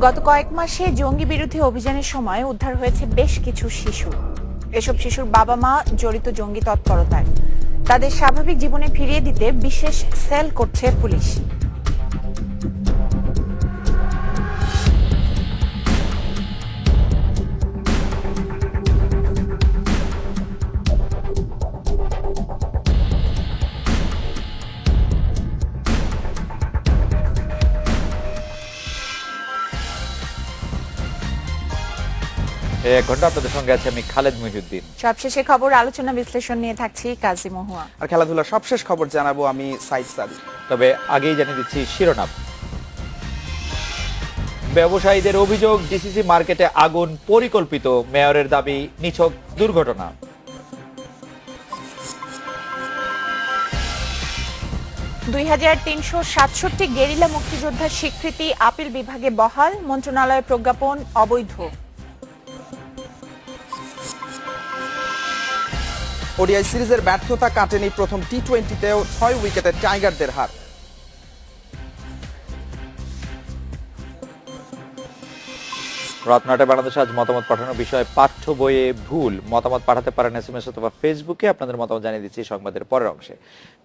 গত কয়েক মাসে জঙ্গি বিরোধী অভিযানের সময় উদ্ধার হয়েছে বেশ কিছু শিশু। এসব শিশুর বাবা মা জড়িত জঙ্গি তৎপরতায়। তাদের স্বাভাবিক জীবনে ফিরিয়ে দিতে বিশেষ সেল করছে পুলিশ। এক ঘন্টা আপনাদের সঙ্গে আছে আমি খালেদ মহিউদ্দিন। সবশেষে খবর, আলোচনা, বিশ্লেষণ নিয়ে থাকছি কাজী মহুয়া। আর খেলাধুলার সবশেষ খবর জানাবো আমি সাইদ সাদিক। তবে আগেই জানিয়ে দিচ্ছি শিরোনাম। ব্যবসায়ীদের অভিযোগ, ডিসিসি মার্কেটে আগুন পরিকল্পিত, মেয়রের দাবি নিছক দুর্ঘটনা। $2,367 গেরিলা মুক্তিযোদ্ধার স্বীকৃতি আপিল বিভাগে বহাল, মন্ত্রণালয়ের প্রজ্ঞাপন অবৈধ। ওডিআই সিরিজের ব্যর্থতা কাটেনি প্রথম টি-20তেও 6 উইকেটে টাইগারদের হার। রাত 9টায় বাংলাদেশ আজ মতামত পাঠানোর বিষয়ে পাঠ্য বইয়ে ভুল। মতামত পাঠাতে পারেন SMS অথবা ফেসবুকে। আপনাদের মতামত জানিয়ে দিচ্ছি সংবাদের পরের অংশে।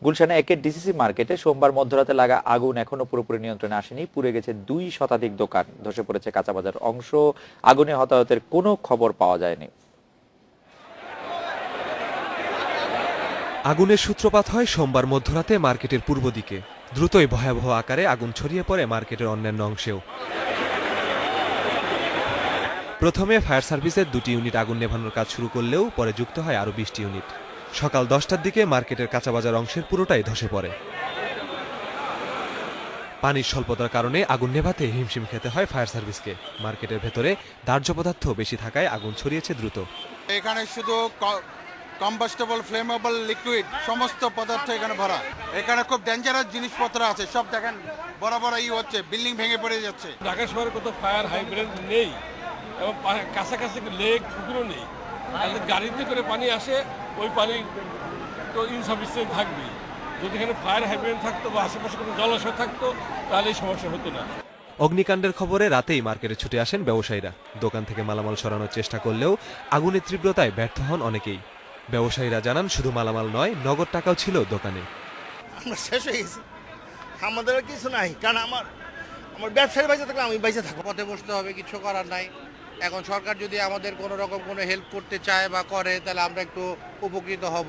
গুলশানে একের ডিসিসি মার্কেটে সোমবার মধ্যরাতে লাগা আগুন এখনো পুরোপুরি নিয়ন্ত্রণে আসেনি। পুড়ে গেছে 2 শতাধিক দোকান, ধসে পড়েছে কাঁচাবাজার অংশ। আগুনে হতাহতের কোনো খবর পাওয়া যায়নি। আগুনের সূত্রপাত হয় সোমবার মধ্যরাতে মার্কেটের পূর্ব দিকে। দ্রুতই ভয়াবহ আকারে আগুন ছড়িয়ে পড়ে মার্কেটের অন্যান্য অংশেও। প্রথমে ফায়ার সার্ভিসের 2টি ইউনিট আগুন নেভানোর কাজ শুরু করলেও পরে যুক্ত হয় আরও 20টি ইউনিট। সকাল 10টার দিকে মার্কেটের কাঁচাবাজার অংশের পুরোটাই ধসে পড়ে। পানির স্বল্পতার কারণে আগুন নেভাতে হিমশিম খেতে হয় ফায়ার সার্ভিসকে। মার্কেটের ভেতরে দাহ্য পদার্থ বেশি থাকায় আগুন ছড়িয়েছে দ্রুত। এখানে শুধু কম্বাস্টেবল, ফ্লেমেবল, লিকুইড সমস্ত পদার্থ এখানে ভরা। এখানে খুব ডেঞ্জারাস জিনিসপত্র আছে, সব দেখেন বড় বড় হচ্ছে, বিল্ডিং ভেঙে পড়ে যাচ্ছে। ঢাকা শহরে কত ফায়ার হাইড্রেন্ট নেই এবং কাছাকাছি লেক পুকুরও নেই। গাড়িতে করে পানি আসে, ওই পানি তো ইনসাফিসিয়েন্ট থাকবে। যদি এখানে ফায়ার হাইড্রেন্ট থাকতো বা আশেপাশে কোনো জলাশয় থাকতো তাহলে এই সমস্যা হতো না। অগ্নিকাণ্ডের খবরে রাতেই মার্কেটে ছুটে আসেন ব্যবসায়ীরা। দোকান থেকে মালামাল সরানোর চেষ্টা করলেও আগুনের তীব্রতায় ব্যর্থ হন অনেকেই। ব্যবসায়ীরা জানান শুধু মালামাল নয়, নগদ টাকাও ছিল দোকানে। আমরা শেষ হয়ে গেছি, আমাদেরও কিছু নাই, কারণ আমার ব্যবসায়ী বাইসে থাকলে আমি বাইসে থাকবো। পথে বসতে হবে, কিছু করার নাই। এখন সরকার যদি আমাদের কোনো রকম কোনো হেল্প করতে চায় বা করে তাহলে আমরা একটু উপকৃত হব।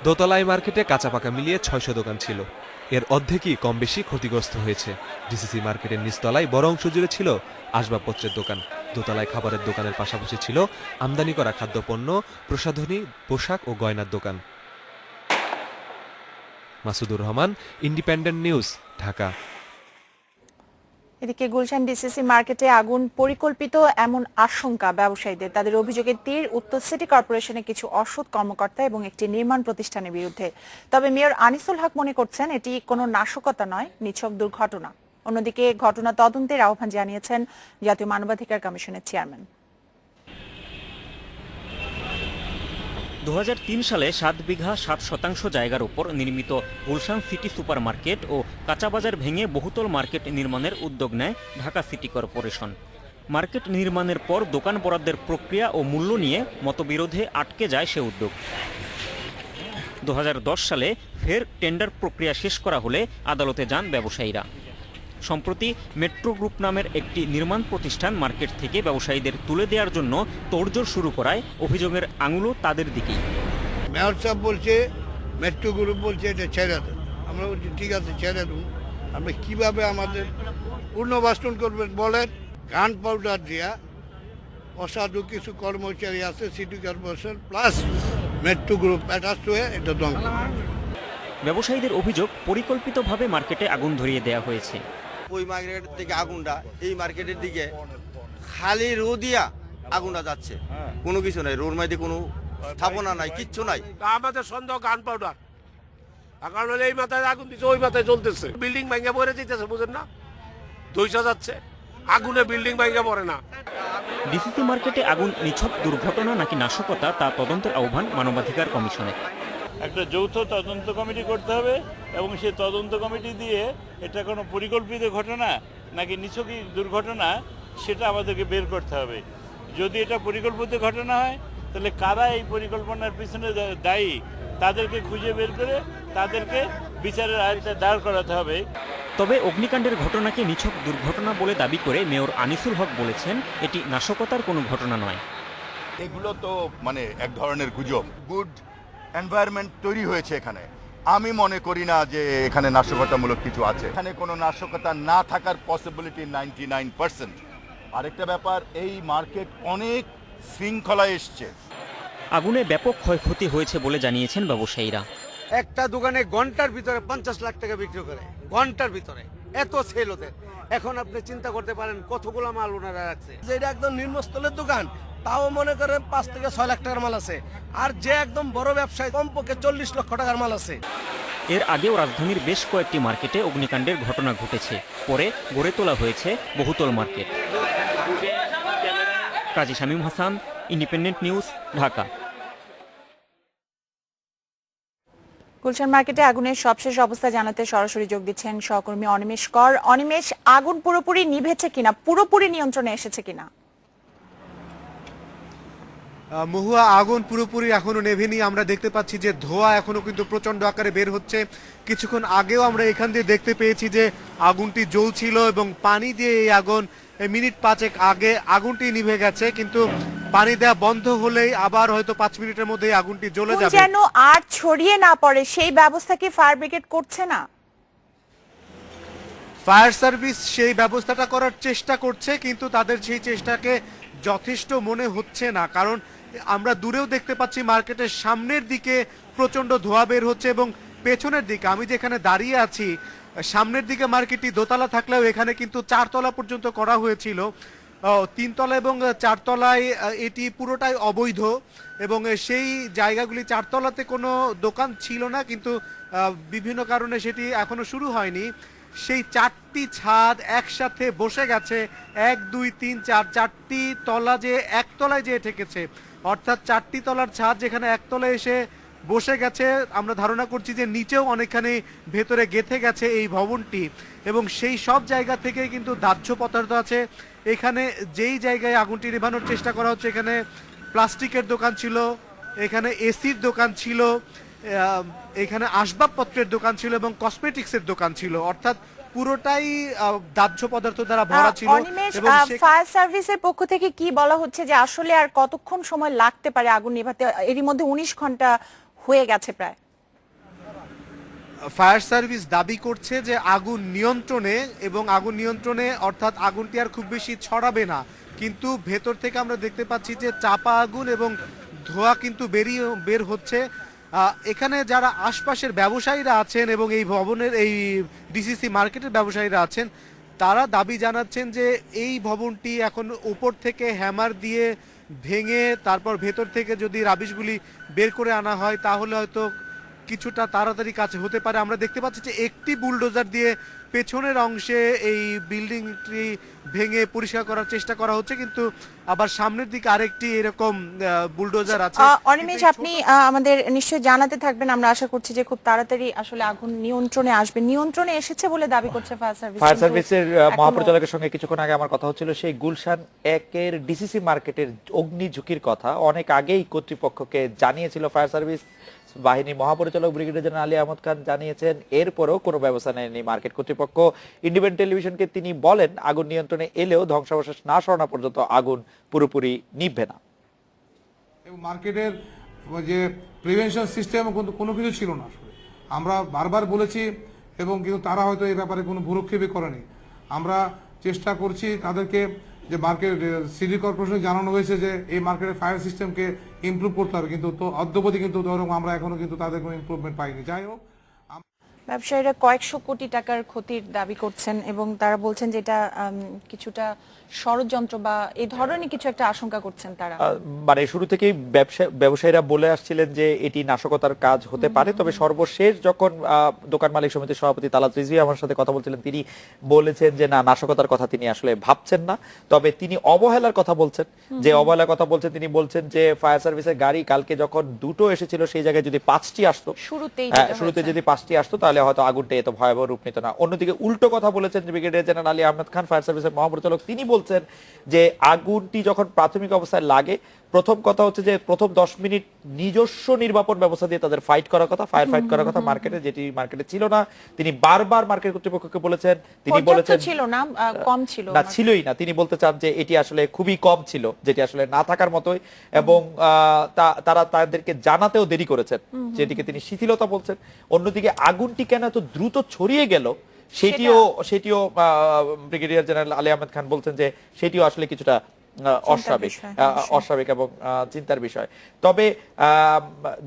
দোতলায় মার্কেটে কাঁচা পাকা মিলিয়ে 600 দোকান ছিল। এর অর্ধেকই কম বেশি ক্ষতিগ্রস্ত হয়েছে। ডিসিসি মার্কেটের নিচতলায় বড় অংশ জুড়ে ছিল আসবাবপত্রের দোকান। দোতলায় খাবারের দোকানের পাশাপাশি ছিল আমদানি করা খাদ্যপণ্য, প্রসাধনী, পোশাক ও গয়নার দোকান। Masudur Rahman, independent news, Dhaka. এদিকে গুলশান ডিসিসি মার্কেটে আগুন পরিকল্পিত এমন আশঙ্কা ব্যবসায়ীদের। তাদের অভিযোগের তীর উত্তর সিটি কর্পোরেশনের কিছু অসৎ কর্মকর্তা এবং একটি নির্মাণ প্রতিষ্ঠানের বিরুদ্ধে। তবে মেয়র আনিসুল হক মনে করছেন এটি কোনো নাশকতা নয়, নিছক দুর্ঘটনা। অন্যদিকে ঘটনা তদন্তের আহ্বান জানিয়েছেন জাতীয় মানবাধিকার কমিশনের চেয়ারম্যান। 2003 সালে 7 বিঘা 7% জায়গার উপর নির্মিত গুলশান সিটি সুপার মার্কেট ও কাঁচাবাজার ভেঙে বহুতল মার্কেট নির্মাণের উদ্যোগ নেয় ঢাকা সিটি কর্পোরেশন। মার্কেট নির্মাণের পর দোকান বরাদ্দের প্রক্রিয়া ও মূল্য নিয়ে মতবিরোধে আটকে যায় সে উদ্যোগ। 2010 সালে ফের টেন্ডার প্রক্রিয়া শেষ করা হলে আদালতে যান ব্যবসায়ীরা। সম্প্রতি মেট্রো গ্রুপ নামের একটি নির্মাণ প্রতিষ্ঠান মার্কেট থেকে ব্যবসায়ীদের তুলে দেওয়ার জন্য তোড়জোড় শুরু করায় অভিযোগের আঙুলও তাদের দিকেই। মেয়র সাহেব বলছে, মেট্রো গ্রুপ বলছে এটা ছেড়ে দেন। আমরা বলছি ঠিক আছে ছেড়ে দেন। আপনি কীভাবে আমাদের পুনর্বাসন করবেন বলেন? গান পাউডার দিয়া অসাধু কিছু কর্মচারী আছে city corporation plus metro group attach হয়ে এটা ধ্বংস। ব্যবসায়ীদের অভিযোগ পরিকল্পিতভাবে মার্কেটে আগুন ধরিয়ে দেওয়া হয়েছে। ওই মার্কেটের থেকে আগুনটা এই মার্কেটের দিকে খালি রো দিয়া আগুনটা যাচ্ছে, কোনো কিছু নাই, রোড মাইতে কোনো স্থাপনা নাই, কিচ্ছু নাই। আমাদের সন্দেহ গান পাউডার, কারণ এই মাথায় আগুন দিচ্ছে, ওই মাথায় জ্বলতেছে, বিল্ডিং ভেঙে পড়ে দিতেছে, বুঝেন না? ধৈর্য যাচ্ছে, আগুনে বিল্ডিং ভেঙে পড়ে না। ডিসিসি মার্কেটে আগুন নিছক দুর্ঘটনা নাকি নাশকতা তা তদন্তের আহ্বান মানবাধিকার কমিশনের। একটা যৌথ তদন্ত কমিটি করতে হবে এবং সেই তদন্ত কমিটি দিয়ে এটা কোনো পরিকল্পিত ঘটনা নাকি নিছকই দুর্ঘটনা সেটা আমাদেরকে বের করতে হবে। যদি এটা পরিকল্পিত ঘটনা হয় তাহলে কারা এই পরিকল্পনার পিছনে দায়ী তাদেরকে খুঁজে বের করে তাদেরকে বিচারের আয়ত্তে দাঁড় করাতে হবে। তবে অগ্নিকাণ্ডের ঘটনাকে নিছক দুর্ঘটনা বলে দাবি করে মেয়র আনিসুল হক বলেছেন এটি নাশকতার কোনো ঘটনা নয়। এগুলো তো মানে এক ধরনের গুজব। গুড এনভায়রনমেন্ট তৈরি হয়েছে এখানে, আমি মনে করি না যে এখানে নাশকতামূলক কিছু আছে। এখানে কোনো নাশকতা না থাকার পসিবিলিটি 99%। আরেকটা ব্যাপার, এই মার্কেট অনেক শৃঙ্খলায় এসছে। আগুনে ব্যাপক ক্ষয়ক্ষতি হয়েছে বলে জানিয়েছেন ব্যবসায়ীরা। একটা দোকানে ঘন্টার ভিতরে 50 লাখ টাকা বিক্রি করে, ঘন্টার ভিতরে এত সেল ওদের। এখন আপনি চিন্তা করতে পারেন কতগুলো মাল ওনারা রাখছে। যে এটা একদম নিম্নস্থলের দোকান, তাও মনে করেন 5 থেকে 6 লাখ টাকার মাল আছে, আর যে একদম বড় ব্যবসায়ী কমপক্ষে 40 লক্ষ টাকার মাল আছে। এর আগেও রাজধানীর বেশ কয়েকটি মার্কেটে অগ্নিকাণ্ডের ঘটনা ঘটেছে, পরে গড়ে তোলা হয়েছে বহুতল মার্কেট। কাজী শামীম হাসান, ইন্ডিপেন্ডেন্ট নিউজ, ঢাকা। গুলশান মার্কেটে আগুনের সবশেষ অবস্থা জানাতে সরাসরি যোগ দিচ্ছেন সহকর্মী অনিমেষ কর। অনিমেষ, আগুন পুরোপুরি নিভেছে কিনা, পুরোপুরি নিয়ন্ত্রণে এসেছে কিনা? মহুয়া, আগুন পুরোপুরি এখনো নেভেনি। আমরা দেখতে পাচ্ছি যে ধোঁয়া এখনো কিন্তু প্রচন্ড আকারে বের হচ্ছে। কিছুক্ষণ আগেও আমরা এখান দিয়ে দেখতে পেয়েছি যে আগুনটি জ্বলছিল এবং পানি দিয়ে এই আগুন মিনিট 5 আগে আগুনটি নিভে গেছে, কিন্তু পানি দেওয়া বন্ধ হলেই আবার হয়তো 5 মিনিটের মধ্যে আগুনটি জ্বলে যাবে। যেন আর ছড়িয়ে না পড়ে সেই ব্যবস্থা কি ফায়ার ব্রিগেড করছে না? ফায়ার সার্ভিস সেই ব্যবস্থাটা করার চেষ্টা করছে, কিন্তু তাদের সেই চেষ্টাকে যথেষ্ট মনে হচ্ছে না। কারণ আমরা দূরেও দেখতে পাচ্ছি মার্কেটের সামনের দিকে প্রচন্ড ধোঁয়া বের হচ্ছে এবং পেছনের দিকে আমি যেখানে দাঁড়িয়ে আছি সামনের দিকে মার্কেটটি দোতলা থাকলেও এখানে কিন্তু 4 তলা পর্যন্ত করা হয়েছিল। 3 তলা এবং 4 তলায় এটি পুরোটাই অবৈধ এবং সেই জায়গাগুলি 4 তলাতে কোনো দোকান ছিল না, কিন্তু বিভিন্ন কারণে সেটি এখনো শুরু হয়নি। সেই 4টি ছাদ একসাথে বসে গেছে, 1 2 3 4 4টি তলা যে একতলায় যে ঠেকেছে, অর্থাৎ 4টি তলার ছাদ যেখানে একতলায় এসে বসে গেছে। আমরা ধারণা করছি যে নিচেও অনেকখানি ভেতরে গেঁথে গেছে এই ভবনটি এবং সেই সব জায়গা থেকে কিন্তু দাহ্য পদার্থ আছে। এখানে যেই জায়গায় আগুনটি নেভানোর চেষ্টা করা হচ্ছে, এখানে প্লাস্টিকের দোকান ছিল, এখানে এসির দোকান ছিল, এখানে আসবাবপত্রের দোকান ছিল এবং কসমেটিক্সের দোকান ছিল, অর্থাৎ পুরোটাই দাহ্য পদার্থ দ্বারা ভরা ছিল। এবং ফায়ার সার্ভিসের পক্ষ থেকে কি বলা হচ্ছে যে আসলে আর কতক্ষণ সময় লাগতে পারে আগুন নেভাতে? এরই মধ্যে 19 ঘন্টা হয়ে গেছে প্রায়। ফায়ার সার্ভিস দাবি করছে যে আগুন নিয়ন্ত্রণে এবং আগুন নিয়ন্ত্রণে অর্থাৎ আগুনটি আর খুব বেশি ছড়াবে না, কিন্তু ভেতর থেকে আমরা দেখতে পাচ্ছি যে চাপা আগুন এবং ধোঁয়া কিন্তু বের হচ্ছে। এখানে যারা আশপাশের ব্যবসায়ীরা আছেন এবং এই ভবনের এই ডিসিসি মার্কেটের ব্যবসায়ীরা আছেন, তারা দাবি জানাচ্ছেন যে এই ভবনটি এখন উপর থেকে হ্যামার দিয়ে ভেঙে তারপর ভেতর থেকে যদি রাবিশগুলি বের করে আনা হয় তাহলে হয়তো কিছুটা তাড়াতাড়ি কাজ হতে পারে। আমরা দেখতে পাচ্ছি যে একটি বুলডোজার দিয়ে পেছনের অংশে এই বিল্ডিংটি ভেঙে পরিষ্কার করার চেষ্টা করা হচ্ছে, কিন্তু আবার সামনের দিকে আরেকটি এরকম বুলডোজার আছে। অনিমেষ, আপনি আমাদের নিশ্চয়ই জানাতে থাকবেন। আমরা আশা করছি যে খুব তাড়াতাড়ি আসলে আগুন নিয়ন্ত্রণে আসবে। নিয়ন্ত্রণে এসেছে বলে দাবি করছে ফায়ার সার্ভিস। ফায়ার সার্ভিসের মহাপরিচালকের সঙ্গে কিছুক্ষণ আগে আমার কথা হচ্ছিল সেই গুলশান 1-এর ডিসিসি মার্কেটের অগ্নি ঝুঁকির কথা অনেক আগেই কর্তৃপক্ষকে জানিয়েছিল ফায়ার সার্ভিস বাহিনী। মহাপরিচালক ব্রিগেডিয়ার জেনারেল আলী আহমদ খান জানিয়েছেন, এরপরও কোনো ব্যবস্থা নেয়নি মার্কেট কর্তৃপক্ষ। ইন্ডিপেন্ডেন্ট টেলিভিশনকে তিনি বলেন আগুন নিয়ন্ত্রণে এলেও ধ্বংসাবশেষ না সরানো পর্যন্ত আগুন পুরোপুরি নিভবে না। এবং মার্কেটের যে প্রিভেনশন সিস্টেম কোনো কিছু ছিল না। আমরা বারবার বলেছি এবং কিন্তু তারা হয়তো এই ব্যাপারে কোনো ভূরক্ষেপই করেনি। আমরা চেষ্টা করছি তাদেরকে যে মার্কেট সিটি কর্পোরেশনে জানানো হয়েছে যে এই মার্কেটের ফায়ার সিস্টেমকে ইমপ্রুভ করতে হবে, কিন্তু তো অদ্যবধি কিন্তু আমরা এখনো কিন্তু তাদের কোনো ইমপ্রুভমেন্ট পাইনি। যাই হোক, ব্যবসায়ীরা কয়েকশো কোটি টাকার ক্ষতির দাবি করছেন এবং তারা বলছেন যে এটা কিছুটা ষড়যন্ত্র বা এই ধরনের কিছু একটা আশঙ্কা করছেন তারা। মানে শুরু থেকেই ব্যবসায়ীরা বলে আসছিলেন যে এটি নাশকতার কাজ হতে পারে। তবে সর্বশেষ যখন দোকান মালিক সমিতির সভাপতি তালাত রিজভী আমার সাথে কথা বলছিলেন, তিনি বলেছেন যে না, নাশকতার কথা তিনি আসলে ভাবছেন না, তবে তিনি অবহেলার কথা বলছেন। যে অবহেলার কথা বলছেন, তিনি বলছেন যে ফায়ার সার্ভিসের গাড়ি কালকে যখন 2টো এসেছিল সেই জায়গায় যদি 5টি আসতো, শুরুতে যদি 5টি আসতো তাহলে তাহলে হয়তো আগুনটা এত ভয়াবহ রূপ নিত না। অন্যদিকে উল্টো কথা বলেছেন brigadier general Ali Ahmed Khan, fire সার্ভিসের মহাপরিচালক। তিনি বলছেন যে আগুনটি যখন প্রাথমিক অবস্থায় লাগে, প্রথম কথা হচ্ছে যে প্রথম 10 মিনিট নিজস্ব নির্বাপন ব্যবস্থা দিয়ে তাদের ফাইট করার কথা, ফায়ার ফাইট করার কথা মার্কেটে, যেটি মার্কেটে ছিল না। তিনি বারবার মার্কেট কর্তৃপক্ষকে বলেছেন, তিনি বলেছেন ছিল না, কম ছিল না, ছিলই না। তিনি বলতে চান যে এটি আসলে খুবই কম ছিল, যেটি আসলে না থাকার মতোই, এবং তারা তাদেরকে জানাতেও দেরি করেছেন, যেটিকে তিনি শিথিলতা বলছেন। অন্যদিকে আগুনটি কেন এত দ্রুত ছড়িয়ে গেল সেটিও ব্রিগেডিয়ার জেনারেল আলী আহমেদ খান বলছেন যে সেটিও আসলে কিছুটা অস্বাভাবিক এবং চিন্তার বিষয়। তবে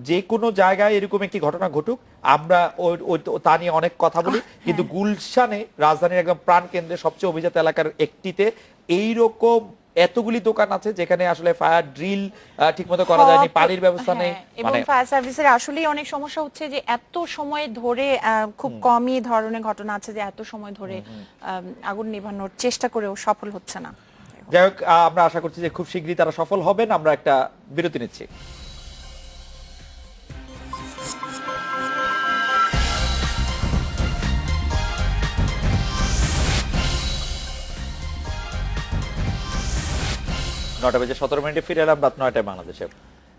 যে কোনো জায়গায় এরকম একটি ঘটনা ঘটুক, আমরা তা নিয়ে অনেক কথা বলি, কিন্তু গুলশানে, রাজধানীর একদম প্রাণ কেন্দ্রে, সবচেয়ে অভিজাত এলাকার একটিতে এইরকম এতগুলি দোকান আছে যেখানে আসলে ফায়ার ড্রিল ঠিকমতো করা যায়নি, পানির ব্যবস্থা নেই, এবং ফায়ার সার্ভিসের আসলেই অনেক সমস্যা হচ্ছে যে এত সময় ধরে, খুব কমই ধরনের ঘটনা আছে যে এত সময় ধরে আগুন নিভানোর চেষ্টা করেও সফল হচ্ছে না। যাই হোক, আমরা আশা করছি যে খুব শীঘ্রই তারা সফল হবেন। আমরা একটা বিরতি নিচ্ছি। নটা বেজে 17 মিনিটে ফিরে এলাম রাত 9টায় বাংলাদেশে।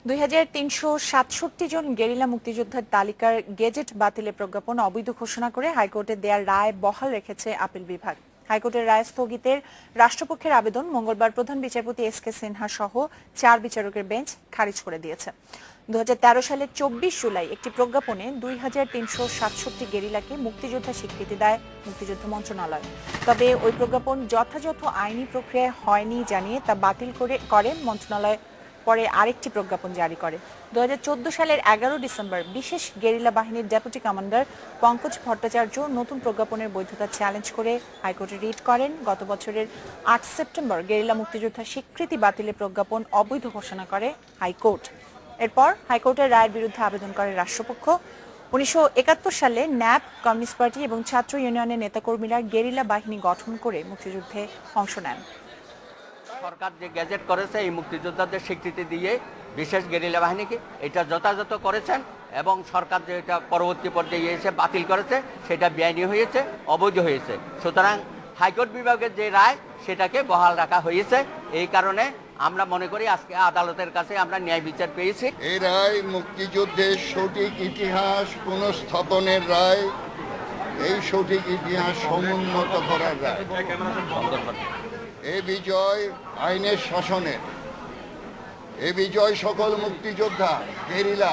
2367 জন গেরিলা মুক্তিযোদ্ধার তালিকার গেজেট বাতিলের প্রজ্ঞাপন অবৈধ ঘোষণা করে হাইকোর্টে দেয়ার রায় বহাল রেখেছে আপিল বিভাগ। হাইকোর্টের রায় স্থগিতের রাষ্ট্রপক্ষের আবেদন মঙ্গলবার প্রধান বিচারপতি এস কে সিনহা সহ 4 বিচারকের বেঞ্চ খারিজ করে দিয়েছে। 2013 সালের 24 জুলাই একটি প্রজ্ঞাপনে 2367 গেরিলাকে মুক্তিযোদ্ধা স্বীকৃতি দেয় মুক্তিযুদ্ধ মন্ত্রণালয়। তবে ওই প্রজ্ঞাপন যথাযথ আইনি প্রক্রিয়ায় হয়নি জানিয়ে তা বাতিল করে মন্ত্রণালয় পরে আরেকটি প্রজ্ঞাপন জারি করে। 2014 সালের 11 ডিসেম্বর বিশেষ গেরিলা বাহিনীর ডেপুটি কমান্ডার পঙ্কজ ভট্টাচার্য নতুন প্রজ্ঞাপনের বৈধতা চ্যালেঞ্জ করে হাইকোর্টে রিট করেন। গত বছরের 8 সেপ্টেম্বর গেরিলা মুক্তিযোদ্ধা স্বীকৃতি বাতিলের প্রজ্ঞাপন অবৈধ ঘোষণা করে হাইকোর্ট। এরপর হাইকোর্টের রায়ের বিরুদ্ধে আবেদন করে রাষ্ট্রপক্ষ। 1971 সালে ন্যাপ, কমিউনিস্ট পার্টি এবং ছাত্র ইউনিয়নের নেতাকর্মীরা গেরিলা বাহিনী গঠন করে মুক্তিযুদ্ধে অংশ নেন। সরকার যে গ্যাজেট করেছে এই মুক্তিযোদ্ধাদের স্বীকৃতি দিয়ে বিশেষ গেরিলা বাহিনীকে, এটা যথাযথ করেছেন, এবং সরকার যে এটা পরবর্তী পর্যায়ে এসে বাতিল করেছে সেটা বেআইনি হয়েছে, অবৈধ হয়েছে। সুতরাং হাইকোর্ট বিভাগের যে রায় সেটাকে বহাল রাখা হয়েছে। এই কারণে আমরা মনে করি আজকে আদালতের কাছে আমরা ন্যায় বিচার পেয়েছি। এই রায় মুক্তিযুদ্ধের সঠিক ইতিহাস পুনঃস্থাপনের রায়, এই সঠিক ইতিহাস সমুন্নত করার রায়। এ বিজয় আইনের শাসনের, এ বিজয় সকল মুক্তিযোদ্ধা, গেরিলা।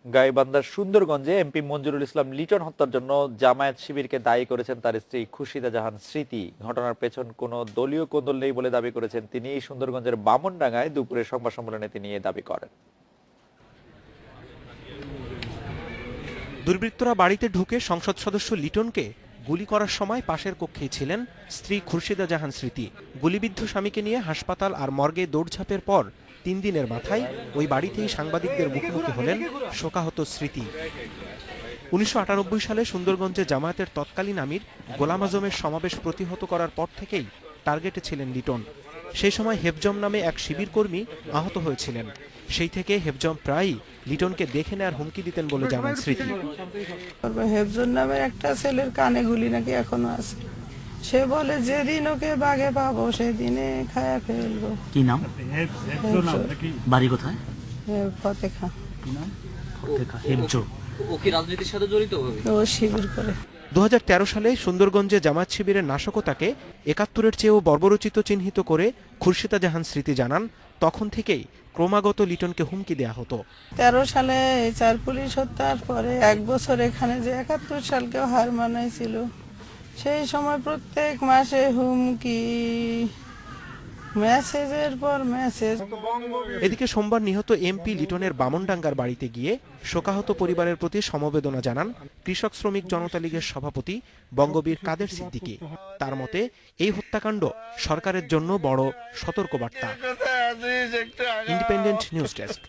গাইবান্ধার সুন্দরগঞ্জে এমপি মঞ্জুরুল ইসলাম লিটন হত্যার জন্য জামায়াত শিবিরকে দায়ী করেছেন তার স্ত্রী খুরশিদা জাহান স্মৃতি। ঘটনার পেছন কোনো দলীয় কোন্দল নেই বলে দাবি করেছেন তিনি। সুন্দরগঞ্জের বামনডাঙ্গায় দুপুরে সংবাদ সম্মেলনে তিনি এই দাবি করেন। দুর্বৃত্তরা বাড়িতে ঢুকে সংসদ সদস্য লিটনকে গুলি করার সময় পাশের কক্ষেই ছিলেন স্ত্রী খুরশিদা জাহান স্মৃতি। গুলিবিদ্ধ স্বামীকে নিয়ে হাসপাতাল আর মর্গে দৌড়ঝাঁপের পর 3 দিনের মাথায় ওই বাড়িতেই সাংবাদিকদের মুখোমুখি হলেন শোকাহত স্মৃতি। 1998 সালে সুন্দরগঞ্জে জামায়াতের তৎকালীন আমির গোলাম আজমের সমাবেশ প্রতিহত করার পর থেকেই টার্গেটে ছিলেন লিটন। সেই সময় হেফজম নামে এক শিবির কর্মী আহত হয়েছিলেন। সেই থেকে হেফজম প্রায়ই লিটনকে দেখে নেওয়ার হুমকি দিতেন বলে জানান স্মৃতি। হেফজম নামের একটা ছেলের কানে গুলি নাকি এখনো আছে। সে বলে যেদিন ওকে বাগে পাবো সেদিনে খায়া ফেলবো। কি নাম? বাড়ি কোথায়? ফতেখা। ও কি রাজনীতির সাথে জড়িত? ও শিবির করে। 2013 সালে সুন্দরগঞ্জে জামায়াত শিবিরের নাশকতাকে 71-এর চেয়েও বর্বরোচিত চিহ্নিত করে খুরশিদা জাহান স্মৃতি জানান, তখন থেকেই ক্রমাগত লিটনকে হুমকি দেয়া হতো। 13 সালে 4 পুলিশ হত্যার পরে 1 বছর এখানে যে 71 সালকেও হার মানাইছিল, সেই সময় প্রত্যেক মাসে হুমকি, মেসেজের পর মেসেজ। এদিকে সোমবার নিহত এমপি লিটনের বামনডাঙ্গার বাড়িতে গিয়ে শোকাহত পরিবারের প্রতি সমবেদনা জানান কৃষক শ্রমিক জনতা লীগের সভাপতি বঙ্গবীর কাদের সিদ্দিকী। তার মতে এই হত্যাকাণ্ড সরকারের জন্য বড় সতর্কবার্তা। Independent news desk.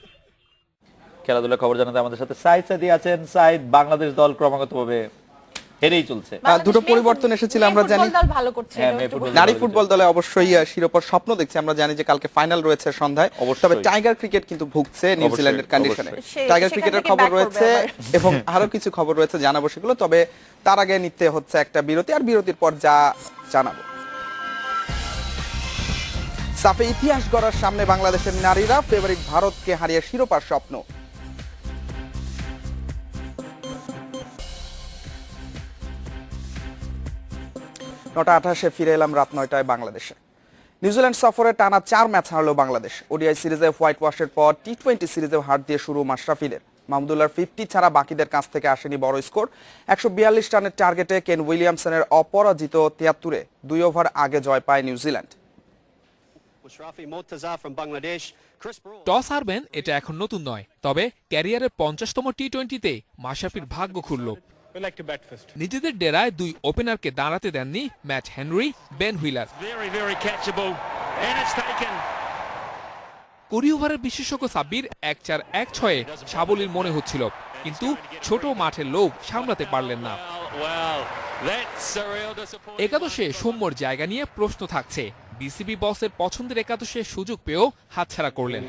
খেলাধুলার খবর জানাতে আমাদের সাথে সাইদ সাদি আছেন। সাইদ, বাংলাদেশ দল ক্রমাগতভাবে হেরেই চলছে। দুটো পরিবর্তন এসেছিল আমরা জানি। ভালো করছে, হ্যাঁ, মেয়ে ফুটবল নারী ফুটবল দলে অবশ্যই শিরোপার স্বপ্ন দেখছে। আমরা জানি যে কালকে ফাইনাল রয়েছে সন্ধ্যায়। তবে টাইগার ক্রিকেট কিন্তু ভুগছে নিউজিল্যান্ডের কন্ডিশনে। টাইগার ক্রিকেটের খবর রয়েছে এবং আরো কিছু খবর রয়েছে, জানাবো সেগুলো। তবে তার আগে নিতে হচ্ছে একটা বিরতি, আর বিরতির পর যা জানাবো। সাফে ইতিহাস গড়ার সামনে বাংলাদেশের নারীরা, ফেভারিট ভারতকে হারিয়ে শিরোপার স্বপ্ন। 9:28 ফিরে এলাম রাত 9টায় বাংলাদেশে। নিউজিল্যান্ড সফরে টানা 4 ম্যাচ হারল বাংলাদেশ। ওডিআই সিরিজে হোয়াইট ওয়াশের পর টি20 সিরিজেও হার দিয়ে শুরু মাশরাফিদের। মাহমুদুল্লাহর 50 ছাড়া বাকিদের কাছ থেকে আসেনি বড় স্কোর। 142 রানের টার্গেটে কেন উইলিয়ামসনের অপরাজিত 73-এ 2 ওভার আগে জয় পায় নিউজিল্যান্ড। টস হারবেন এটা এখন নতুন নয়, তবে ক্যারিয়ারের 50তম টি20তে মাশরাফির ভাগ্য খুলল। নিজেদের ডেরায় 2 ওপেনারকে দাঁড়াতে দেননি ম্যাট হেনরি, বেন হুইলার। 20 ওভারের বিশেষজ্ঞ সাব্বির 1-4-1-6-এ সাবলীল মনে হচ্ছিল, কিন্তু ছোট মাঠের লোভ সামলাতে পারলেন না। একাদশে সৌম্যর জায়গা নিয়ে প্রশ্ন থাকছে। বিসিবি বসের পছন্দের একাদশে সুযোগ পেয়েও হাতছাড়া করলেন।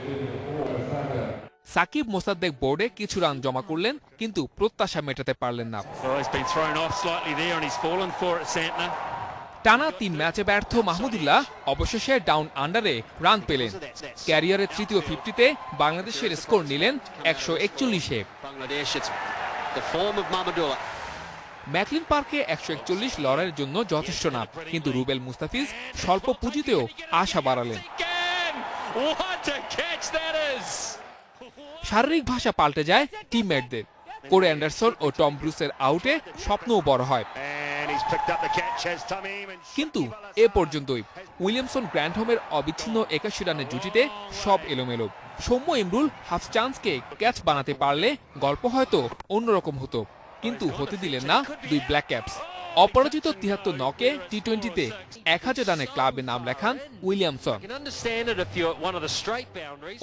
সাকিব মোসাদ্দেক বোর্ডে কিছু রান জমা করলেন, কিন্তু প্রত্যাশা মেটাতে পারলেন না। টানা 3 ম্যাচে ব্যর্থ মাহমুদুল্লাহ অবশেষে ডাউন আন্ডারে রান পেলেন। ক্যারিয়ারের তৃতীয় 50-তে বাংলাদেশের স্কোর নিলেন 141-এ। ম্যাকলিন পার্কে 141 লড়াইয়ের জন্য যথেষ্ট না, কিন্তু রুবেল মুস্তাফিজ স্বল্প পুঁজিতেও আশা বাড়ালেন। শারীরিক ভাষা পাল্টে যায় টিমমেটদের। কোরে অ্যান্ডারসন ও টম ব্রুসের আউটে স্বপ্নও বড় হয়, কিন্তু এ পর্যন্তই। উইলিয়ামসন গ্র্যান্ডহোমের অবিচ্ছিন্ন 81 রানের জুটিতে সব এলোমেলো। সৌম্য ইমরুল হাফ চান্সকে ক্যাচ বানাতে পারলে গল্প হয়তো অন্যরকম হতো, কিন্তু হতে দিলেন না 2 ব্ল্যাক ক্যাপস। অপরাজিত 73 নকে টি20তে 1000 রানে ক্লাবে নাম লেখান উইলিয়ামসন।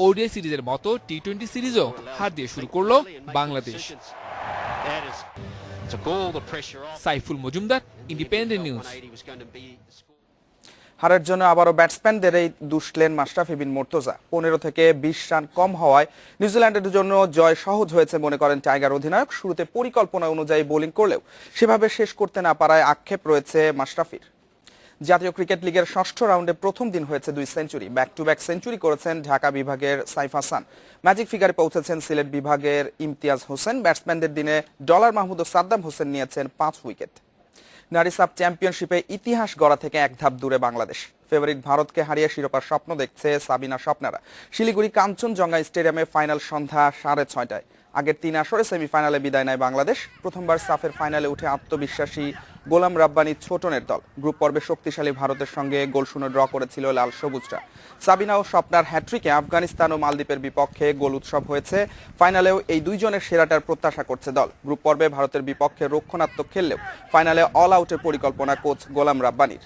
ওডিআই সিরিজের মতো টি20 সিরিজও হার দিয়ে শুরু করলো বাংলাদেশ। Saiful Majumdar, independent news. হারের জন্য আবারও ব্যাটসম্যানদেরই দুষলেন মাশরাফি বিন মুর্তজা। 15 থেকে 20 রান কম হওয়ায় নিউজিল্যান্ডের জন্য জয় সহজ হয়েছে মনে করেন টাইগার অধিনায়ক। শুরুতে পরিকল্পনা অনুযায়ী বোলিং করলেও সেভাবে শেষ করতে না পারায় আক্ষেপ রয়েছে মাশরাফির। জাতীয় ক্রিকেট লিগের 6ষ্ঠ রাউন্ডে প্রথম দিন হয়েছে 2 century. Back to back century করেছেন ঢাকা বিভাগের সাইফ হাসান। ম্যাজিক ফিগারে পৌঁছেছেন সিলেট বিভাগের ইমতিয়াজ হোসেন। ব্যাটসম্যানদের দিনে ডলার মাহমুদ ও সাদ্দাম হোসেন নিয়েছেন 5 উইকেট। নারী সাব চ্যাম্পিয়নশিপে ইতিহাস গড়া থেকে 1 ধাপ দূরে বাংলাদেশ। ফেভারিট ভারতকে হারিয়ে শিরোপার স্বপ্ন দেখছে সাবিনা স্বপ্নারা। শিলিগুড়ি কাঞ্চনজঙ্ঘা স্টেডিয়ামে ফাইনাল সন্ধ্যা 6:30টায়। আগের 3 আসরে সেমিফাইনালে বিদায় নেয় বাংলাদেশ। প্রথমবার সাফের ফাইনালে উঠে আত্মবিশ্বাসী গোলাম রাব্বানি ছোটনের দল। গ্রুপ পর্বে শক্তিশালী ভারতের সঙ্গে গোলশূন্য ড্র করেছিল লাল সবুজরা। সাবিনা ও স্বপ্নার হ্যাট্রিকে আফগানিস্তান ও মালদ্বীপের বিপক্ষে গোল উৎসব হয়েছে। ফাইনালেও এই 2 জনের সেরাটার প্রত্যাশা করছে দল। গ্রুপ পর্বে ভারতের বিপক্ষে রক্ষণাত্মক খেললেও ফাইনালে অল আউটের পরিকল্পনা কোচ গোলাম রাব্বানির।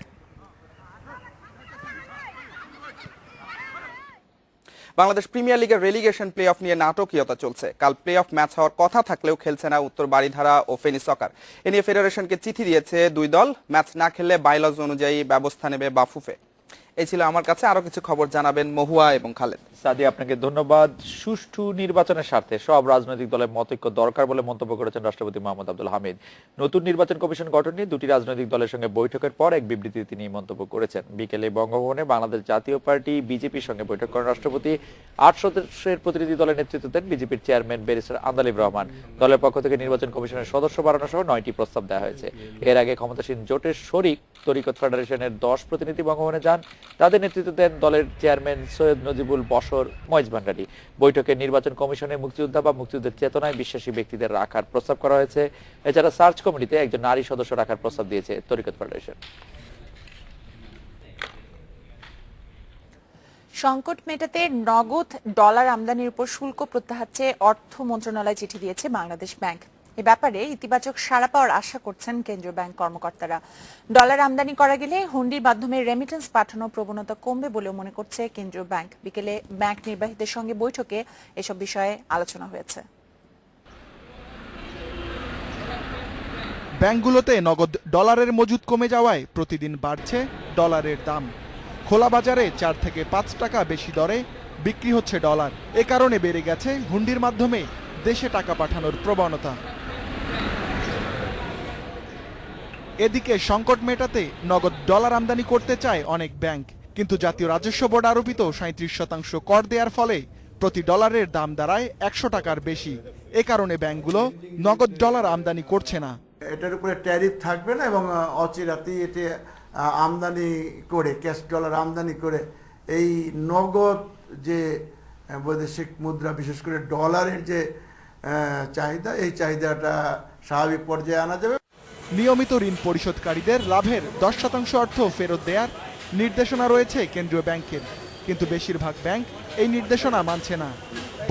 বাংলাদেশ প্রিমিয়ার লিগের রেলিগেশন প্লে অফ নিয়ে নাটকীয়তা চলছে। কাল প্লে অফ ম্যাচ হওয়ার কথা থাকলেও খেলছে না উত্তর বারিধারা ও ফেনী সকার। এ নিয়ে ফেডারেশনকে চিঠি দিয়েছে 2 দল। ম্যাচ না খেললে বাইলজ অনুযায়ী ব্যবস্থা নেবে বাফুফে। এই ছিল আমার কাছে। আরো কিছু খবর জানাবেন মহুয়া এবং খালেদ। সাদি, আপনাকে ধন্যবাদ। সুষ্ঠু নির্বাচনের স্বার্থে সব রাজনৈতিক দলের মতৈক্য দরকার বলে মন্তব্য করেছেন রাষ্ট্রপতি মোহাম্মদ আব্দুল হামিদ। নতুন নির্বাচন কমিশন গঠন নিয়ে 2টি রাজনৈতিক দলের সঙ্গে বৈঠকের পর এক বিবৃতিতে তিনি মন্তব্য করেছেন। বিকেলে বঙ্গভবনে বাংলাদেশ জাতীয় পার্টি বিজেপির সঙ্গে বৈঠক করেন রাষ্ট্রপতি। 8 সদস্যের প্রতিনিধি দলের নেতৃত্ব দেন বিজেপির চেয়ারম্যান ব্যারিস্টার আন্দালিব রহমান। দলের পক্ষ থেকে নির্বাচন কমিশনের সদস্য বাড়ানো সহ 9টি প্রস্তাব দেওয়া হয়েছে। এর আগে ক্ষমতাসীন জোটের শরিক তরিকত ফেডারেশনের 10 প্রতিনিধি বঙ্গভবনে যান। তাদের নেতৃত্ব দেন দলের চেয়ারম্যান সৈয়দ নজিবুল বশর ময়েজ ভান্ডারী। বৈঠকে নির্বাচন কমিশনে মুক্তিযোদ্ধা বা মুক্তিযুদ্ধের চেতনায় বিশ্বাসী ব্যক্তিদের রাখার প্রস্তাব করা হয়েছে। এছাড়া সার্চ কমিটিতে একজন নারী সদস্য রাখার প্রস্তাব দিয়েছে তরিকত ফেডারেশন। সংকট মেটাতে নগদ ডলার আমদানির উপর শুল্ক প্রত্যাহার চেয়ে অর্থ মন্ত্রণালয় চিঠি দিয়েছে বাংলাদেশ ব্যাংক। এ ব্যাপারে ইতিবাচক সাড়া পাওয়ার আশা করছেন কেন্দ্রীয় ব্যাংক কর্মকর্তারা। ডলার আমদানি করা গেলে হুন্ডির মাধ্যমে রেমিটেন্স পাঠানোর প্রবণতা কমবে বলেও মনে করছে কেন্দ্রীয় ব্যাংক। বিকেলে ব্যাংক নির্বাহীদের সঙ্গে বৈঠকে এসব বিষয়ে আলোচনা হয়েছে। ব্যাংকগুলোতে নগদ ডলারের মজুদ কমে যাওয়ায় প্রতিদিন বাড়ছে ডলারের দাম। খোলা বাজারে 4 থেকে 5 টাকা বেশি দরে বিক্রি হচ্ছে ডলার। এ কারণে বেড়ে গেছে হুন্ডির মাধ্যমে দেশে টাকা পাঠানোর প্রবণতা। এদিকে সংকট মেটাতে নগদ ডলার আমদানি করতে চায় অনেক ব্যাংক, কিন্তু জাতীয় রাজস্ব বোর্ড আরোপিত 37% কর দেওয়ার ফলে প্রতি ডলারের দাম দাঁড়ায় 100 টাকার বেশি। এ কারণে ব্যাংকগুলো নগদ ডলার আমদানি করছে না। এটার উপরে ট্যারিফ থাকবে না এবং অচিরাতেই এটি আমদানি করে, ক্যাশ ডলার আমদানি করে এই নগদ যে বৈদেশিক মুদ্রা, বিশেষ করে ডলারের যে চাহিদা, এই চাহিদাটা স্বাভাবিক পর্যায়ে আনা যাবে। নিয়মিত ঋণ পরিশোধকারীদের লাভের 10% অর্থ ফেরত দেওয়ার নির্দেশনা রয়েছে কেন্দ্রীয় ব্যাংকের, কিন্তু বেশিরভাগ ব্যাংক এই নির্দেশনা মানছে না।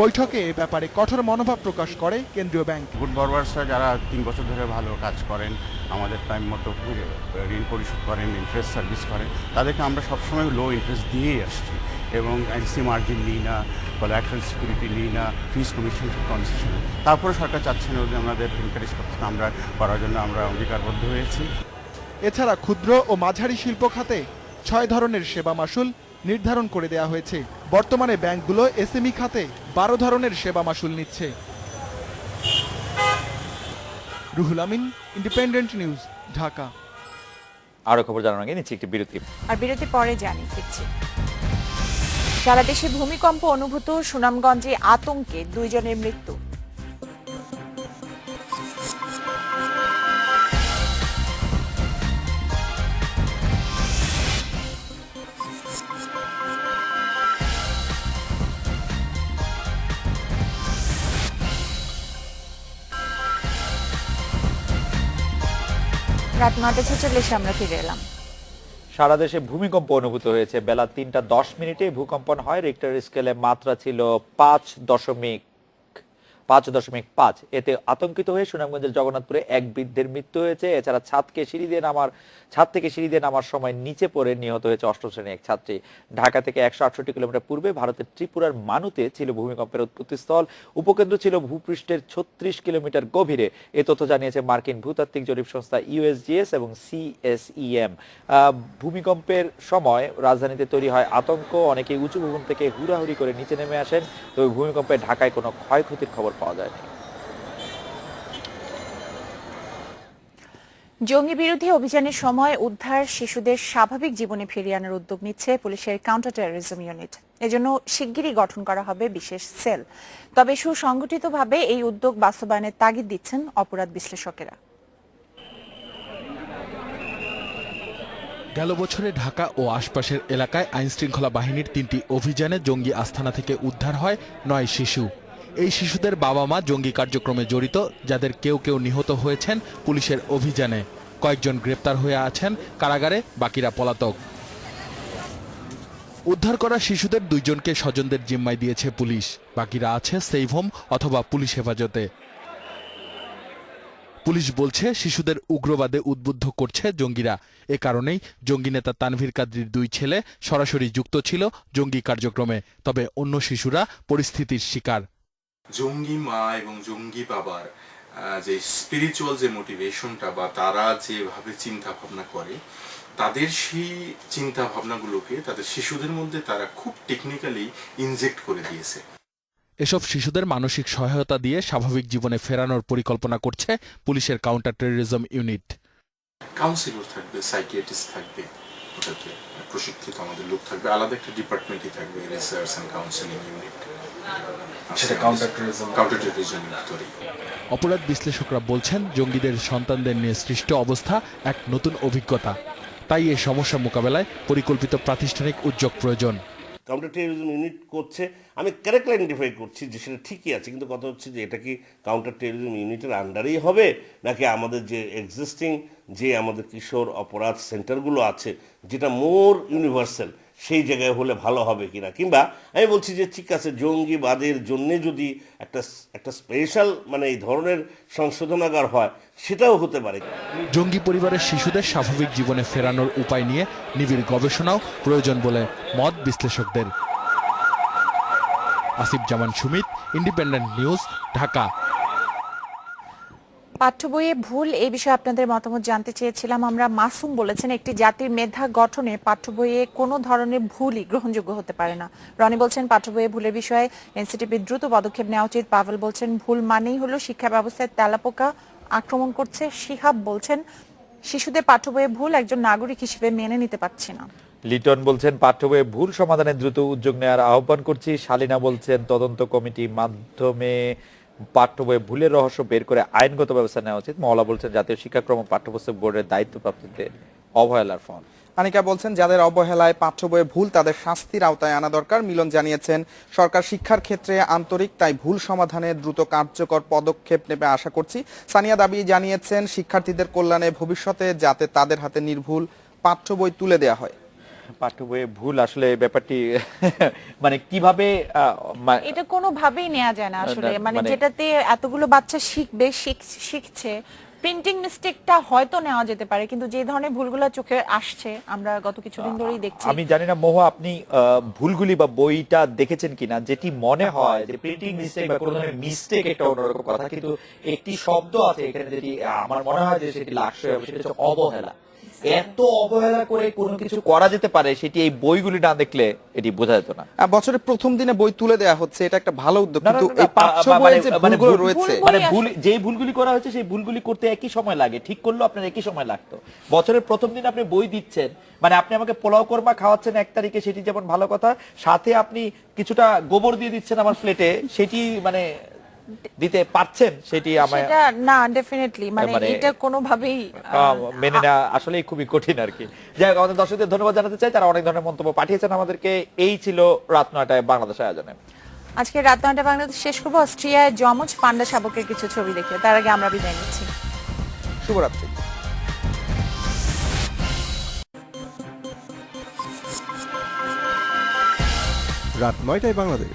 বৈঠকে এ ব্যাপারে কঠোর মনোভাব প্রকাশ করে কেন্দ্রীয় ব্যাংক। গুড বরবার্সরা যারা 3 বছর ধরে ভালো কাজ করেন, আমাদের টাইম মতো ঋণ পরিশোধ করেন, ইন্টারেস্ট সার্ভিস করেন, তাদেরকে আমরা সবসময় লো ইন্টারেস্ট দিয়েই আসছি এবং এনসি মার্জিন নিই না, কোলাটেরাল সিকিউরিটি নিই না, ফিস কমিশন কনসেশন। তারপরে সরকার চাচ্ছেন ওদের আমাদের এনকারেজ করতে, আমরা করার জন্য আমরা অঙ্গীকারবদ্ধ হয়েছি। এছাড়া ক্ষুদ্র ও মাঝারি শিল্প খাতে 6 ধরনের সেবা মাশুল নির্ধারণ করে দেওয়া হয়েছে। বর্তমানে ব্যাংকগুলো এসএমই খাতে 12 ধরনের সেবা মাশুল নিচ্ছে। Ruhul Amin, independent news, Dhaka. আরো খবর জানার আগে নিচ্ছি একটি বিরতি। আর বিরতি পরে জানিয়ে ফিরছি। সারা দেশে ভূমিকম্প অনুভূত, সুনামগঞ্জে আতঙ্কে 2 জনের মৃত্যু। রাত 9:46 আমরা ফিরে এলাম। সারা দেশে ভূমিকম্প অনুভূত হয়েছে। বেলা 3:10 ভূকম্পন হয়। রিক্টার স্কেলে মাত্রা ছিল 5.5। এতে আতঙ্কিত হয়ে সুনামগঞ্জের জগন্নাথপুরে এক বৃদ্ধের মৃত্যু হয়েছে। এছাড়া ছাদ থেকে সিঁড়ি দিয়ে নামার সময় নিচে পড়ে নিহত হয়েছে 8ম শ্রেণীর এক ছাত্রী। ঢাকা থেকে 168 কিলোমিটার পূর্বে ভারতের ত্রিপুরার মানুতে ছিল ভূমিকম্পের উৎপত্তিস্থল। উপকেন্দ্র ছিল ভূপৃষ্ঠের 36 কিলোমিটার গভীরে। এ তথ্য জানিয়েছে মার্কিন ভূতাত্ত্বিক জরিপ সংস্থা ইউএসজিএস এবং সিএসইএম। ভূমিকম্পের সময় রাজধানীতে তৈরি হয় আতঙ্ক। অনেকেই উঁচু ভবন থেকে হুড়াহুড়ি করে নিচে নেমে আসেন। তবে ভূমিকম্পে ঢাকায় কোনো ক্ষয়ক্ষতির খবর পাওয়া যায়নি। জঙ্গি বিরোধী অভিযানের সময় উদ্ধার শিশুদের স্বাভাবিক জীবনে ফিরিয়ে আনার উদ্যোগ নিচ্ছে পুলিশের কাউন্টার টেরোরিজম ইউনিট। এজন্য শিগগিরই গঠন করা হবে বিশেষ সেল। তবে সুসংগঠিতভাবে এই উদ্যোগ বাস্তবায়নের তাগিদ দিচ্ছেন অপরাধ বিশ্লেষকেরা। গেল বছরে ঢাকা ও আশপাশের এলাকায় আইনশৃঙ্খলা বাহিনীর 3টি অভিযানে জঙ্গি আস্তানা থেকে উদ্ধার হয় 9 শিশু। এই শিশুদের বাবা মা জঙ্গি কার্যক্রমে জড়িত, যাদের কেউ কেউ নিহত হয়েছেন পুলিশের অভিযানে। কয়েকজন গ্রেপ্তার হয়ে আছেন কারাগারে, বাকিরা পলাতক। উদ্ধার করা শিশুদের 2 জনকে স্বজনদের জিম্মায় দিয়েছে পুলিশ, বাকিরা আছে সেভ হোম অথবা পুলিশ হেফাজতে। পুলিশ বলছে শিশুদের উগ্রবাদে উদ্বুদ্ধ করছে জঙ্গিরা। এ কারণেই জঙ্গি নেতা তানভীর কাদরির 2 ছেলে সরাসরি যুক্ত ছিল জঙ্গি কার্যক্রমে। তবে অন্য শিশুরা পরিস্থিতির শিকার। জঙ্গি মা এবং জঙ্গি বাবার যে স্পিরিচুয়াল যে মোটিভেশনটা বা তারা যেভাবে চিন্তা ভাবনা করে, তাদের সেই চিন্তা ভাবনাগুলোকে তাদের শিশুদের মধ্যে তারা খুব টেকনিক্যালি ইনজেক্ট করে দিয়েছে। এসব শিশুদের মানসিক সহায়তা দিয়ে স্বাভাবিক জীবনে ফেরানোর পরিকল্পনা করছে পুলিশের কাউন্টার টেরোরিজম ইউনিট। কাউন্সিলর থাকবে, সাইকিয়াট্রিস্ট থাকবে, ওটাতে প্রশিক্ষিত আমাদের লোক থাকবে, আলাদা একটা ডিপার্টমেন্টই থাকবে, রিসার্চ এন্ড কাউন্সেলিং ইউনিট। সেটা কাউন্টার টেরোরিজম ভিতরে। অপরাধ বিশ্লেষকরা বলছেন জঙ্গিদের সন্তানদের নিয়ে সৃষ্ট অবস্থা এক নতুন অভিজ্ঞতা। তাই এই সমস্যা মোকাবেলায় পরিকল্পিত প্রাতিষ্ঠানিক উদ্যোগ প্রয়োজন। কাউন্টার টেরোরিজম ইউনিট করছে, আমি কারেক্টলি আইডেন্টিফাই করছি যে সেটা ঠিকই আছে, কিন্তু কথা হচ্ছে যে এটা কি কাউন্টার টেরোরিজম ইউনিটের আন্ডারেই হবে, নাকি আমাদের যে এক্সিস্টিং যে আমাদের কিশোর অপরাধ সেন্টারগুলো আছে, যেটা মোর ইউনিভার্সাল, সেই জায়গায় হলে ভালো হবে কিনা। কিংবা আমি বলছি যে ঠিক আছে, জঙ্গিবাদের জন্য যদি একটা স্পেশাল মানে এই ধরনের সংশোধনাগার হয়, সেটাও হতে পারে। জঙ্গি পরিবারের শিশুদের স্বাভাবিক জীবনে ফেরানোর উপায় নিয়ে নিবিড় গবেষণাও প্রয়োজন বলে মত বিশ্লেষকদের। আসিফ জামান সুমিত, ইন্ডিপেন্ডেন্ট নিউজ, ঢাকা। পাঠ্য বইয়ে ভুল এই বিষয়ে আপনাদের মতামত জানতে চেয়েছিলাম আমরা। মাসুম বলেছেন একটি জাতির মেধা গঠনে পাঠ্য বইয়ে কোনো ধরনের ভুলই গ্রহণযোগ্য হতে পারে না। রনি বলছেন পাঠ্য বইয়ে ভুলের বিষয়ে এনসিটিবি দ্রুত পদক্ষেপ নেওয়া উচিত। পাভেল বলছেন ভুল মানেই হলো শিক্ষা ব্যবস্থায় তেলাপোকা আক্রমণ করছে। শিহাব বলছেন শিশুদের পাঠ্য বইয়ে ভুল একজন নাগরিক হিসেবে মেনে নিতে পারছি না। লিটন বলছেন পাঠ্য বইয়ে ভুল সমাধানে দ্রুত উদ্যোগ নেওয়ার আহ্বান করছি। শালিনা বলছেন তদন্ত কমিটির মাধ্যমে পাঠ্য বইয়ে ভুলের রহস্য বের করে আইনগত ব্যবস্থা নেওয়া উচিত। মওলা বলছেন জাতীয় শিক্ষাক্রম ও পাঠ্যপুস্তক বোর্ডের দায়িত্বপ্রাপ্তদের অবহেলার ফল। আনিকা বলছেন যাদের অবহেলায় পাঠ্য বইয়ে ভুল তাদের শাস্তির আওতায় আনা দরকার। মিলন জানিয়েছেন সরকার শিক্ষার ক্ষেত্রে আন্তরিক, তাই ভুল সমাধানে দ্রুত কার্যকর পদক্ষেপ নেবে আশা করছি। সানিয়া দাবি জানিয়েছেন শিক্ষার্থীদের কল্যাণে ভবিষ্যতে যাতে তাদের হাতে নির্ভুল পাঠ্য বই তুলে দেওয়া হয়। পাঠ্য বইয়ে ভুল আসলে ব্যাপারটি মানে কিভাবে এটা কোনোভাবেই নেওয়া যায় না আসলে। মানে যেটাতে এতগুলো বাচ্চা শিখবে শিখছে, প্রিন্টিং মিস্টেকটা হয়তো নেওয়া যেতে পারে, কিন্তু যে ধরনের ভুলগুলো চোখে আসছে আমরা গত কিছুদিন ধরেই দেখছি। আমি জানি না মোহ আপনি ভুলগুলি বা বইটা দেখেছেন কিনা, যেটি মনে হয় যে প্রিন্টিং মিস্টেক বা কোনো ধরনের মিস্টেক একটা অন্যরকম কথা, কিন্তু একটি শব্দ আছে এখানে যেটি আমার মনে হয় যে সেটি লাগছে, সেটা হচ্ছে অবহেলা। এত অবহেলা করে কোনো কিছু করা যেতে পারে সেটি এই বইগুলি না দেখলে এটি বোঝা যেত না। বছরের প্রথম দিনে বই তুলে দেওয়া হচ্ছে, এটা একটা ভালো উদ্যোগ, কিন্তু এই পাঠ্য বইয়ে যে ভুলগুলো রয়েছে, মানে ভুল যে ভুলগুলি করা হয়েছে সেই ভুলগুলি করতে একই সময় লাগে, ঠিক করলেও আপনার একই সময় লাগতো। বছরের প্রথম দিন আপনি বই দিচ্ছেন, মানে আপনি আমাকে পোলাও কোরমা খাওয়াচ্ছেন 1 তারিখে, সেটি যেমন ভালো কথা, সাথে আপনি কিছুটা গোবর দিয়ে দিচ্ছেন আমার প্লেটে, সেটি মানে দিতে পারছেন, সেটি সেটা না ডেফিনেটলি মানে এটা কোনোভাবেই মেনে নেওয়া আসলে খুবই কঠিন আর কি। যাই হোক, আমাদের দর্শকদের ধন্যবাদ জানাতে চাই, তারা অনেক ধরনের মন্তব্য পাঠিয়েছেন আমাদেরকে। এই ছিল রাত 9টায় বাংলাদেশ আয়োজনে। আজকে রাত 9টায় বাংলাদেশ শেষ করবো অস্ট্রিয়ায় যমজ পান্ডা শাবকের কিছু ছবি দেখে। তার আগে আমরা বিদায় নিচ্ছি। শুভরাত্রি। রাত 9টায় বাংলাদেশ।